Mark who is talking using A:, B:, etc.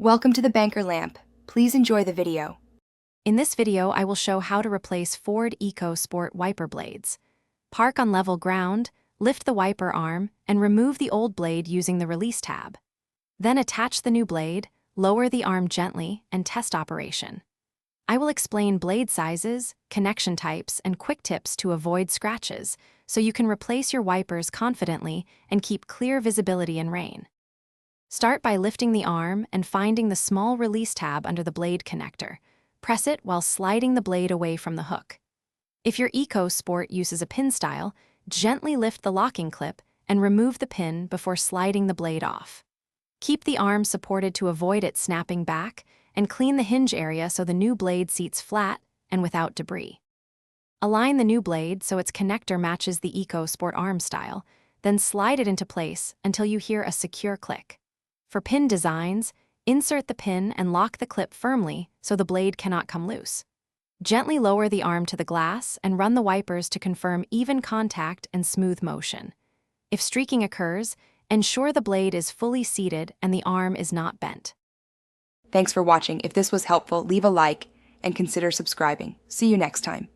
A: Welcome to the Banker Lamp. Please enjoy the video.
B: In this video, I will show how to replace Ford Ecosport wiper blades. Park on level ground, lift the wiper arm, and remove the old blade using the release tab. Then attach the new blade, lower the arm gently, and test operation. I will explain blade sizes, connection types, and quick tips to avoid scratches, so you can replace your wipers confidently and keep clear visibility in rain. Start by lifting the arm and finding the small release tab under the blade connector. Press it while sliding the blade away from the hook. If your Ecosport uses a pin style, gently lift the locking clip and remove the pin before sliding the blade off. Keep the arm supported to avoid it snapping back, and clean the hinge area so the new blade seats flat and without debris. Align the new blade so its connector matches the Ecosport arm style, then slide it into place until you hear a secure click. For pin designs, insert the pin and lock the clip firmly so the blade cannot come loose. Gently lower the arm to the glass and run the wipers to confirm even contact and smooth motion. If streaking occurs, ensure the blade is fully seated and the arm is not bent.
A: Thanks for watching. If this was helpful, leave a like and consider subscribing. See you next time.